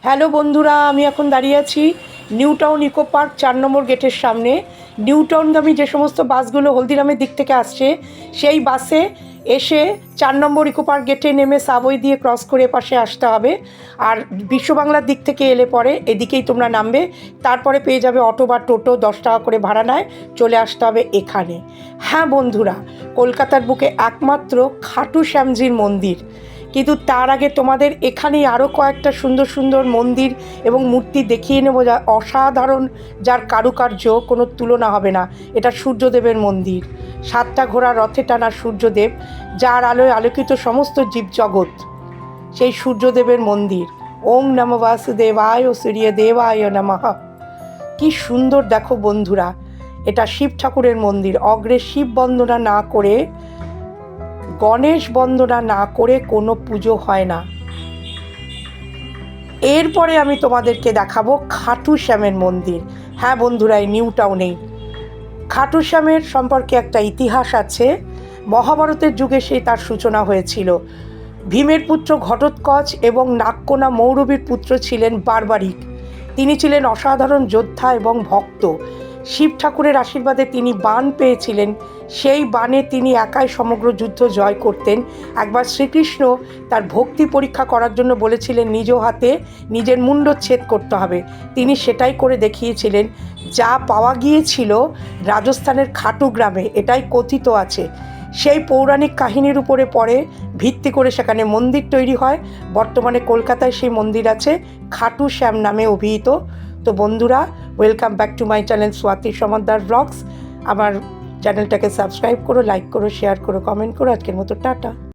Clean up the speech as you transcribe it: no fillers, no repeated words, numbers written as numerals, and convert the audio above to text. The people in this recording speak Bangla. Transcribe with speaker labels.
Speaker 1: হ্যালো বন্ধুরা, আমি এখন দাঁড়িয়ে আছি নিউ টাউন ইকো পার্ক 4 নম্বর গেটের সামনে। নিউ টাউনগামী যে সমস্ত বাসগুলো হলদিরামের দিক থেকে আসছে, সেই বাসে এসে 4 নম্বর ইকো পার্ক গেটে নেমে সাবওয়ে দিয়ে ক্রস করে পাশে আসতে হবে। আর বিশ্ববাংলার দিক থেকে এলে পরে এদিকেই তোমরা নামবে, তারপরে পেয়ে যাবে অটো বা টোটো, 10 টাকা করে ভাড়া নেয়, চলে আসতে হবে এখানে। হ্যাঁ বন্ধুরা, কলকাতার বুকে একমাত্র খাটু শ্যামজির মন্দির। কিন্তু তার আগে তোমাদের এখানেই আরও কয়েকটা সুন্দর সুন্দর মন্দির এবং মূর্তি দেখিয়ে নেব, যা অসাধারণ, যার কারুকার্য কোনো তুলনা হবে না। এটা সূর্যদেবের মন্দির, 7টা ঘোড়া রথে টানা সূর্যদেব, যার আলোয় আলোকিত সমস্ত জীবজগৎ, সেই সূর্যদেবের মন্দির। ওম নমঃ বাসুদেবায় সূর্যদেবায় নমঃ। কি সুন্দর দেখো বন্ধুরা, এটা শিব ঠাকুরের মন্দির। অগ্রে শিব বন্দনা না করে, গণেশ বন্দনা না করে কোনো পুজো হয় না। এরপরে আমি তোমাদেরকে দেখাবো খাটু শ্যামের মন্দির। হ্যাঁ বন্ধুরা, এই নিউ টাউনেই খাটু শ্যামের সম্পর্কে একটা ইতিহাস আছে। মহাভারতের যুগে সেই তার সূচনা হয়েছিল। ভীমের পুত্র ঘটোৎকচ এবং নাগকোনা মৌরবীর পুত্র ছিলেন বার্বারিক। তিনি ছিলেন অসাধারণ যোদ্ধা এবং ভক্ত। শিব ঠাকুরের আশীর্বাদে তিনি বাণ পেয়েছিলেন। সেই বাণে তিনি একাই সমগ্র যুদ্ধ জয় করতেন। একবার শ্রীকৃষ্ণ তার ভক্তি পরীক্ষা করার জন্য বলেছিলেন নিজ হাতে নিজের মুণ্ডচ্ছেদ করতে হবে। তিনি সেটাই করে দেখিয়েছিলেন। যা পাওয়া গিয়েছিল রাজস্থানের খাটু গ্রামে, এটাই কথিত আছে। সেই পৌরাণিক কাহিনীর উপরে পরে ভিত্তি করে সেখানে মন্দির তৈরি হয়। বর্তমানে কলকাতায় সেই মন্দির আছে, খাটু শ্যাম নামে অভিহিত। তো বন্ধুরা, welcome back to my channel Swati Samaddar vlogs. আমার চ্যানেলটাকে সাবস্ক্রাইব করো, লাইক করো, শেয়ার করো, কমেন্ট করো। আজকের মতো টাটা।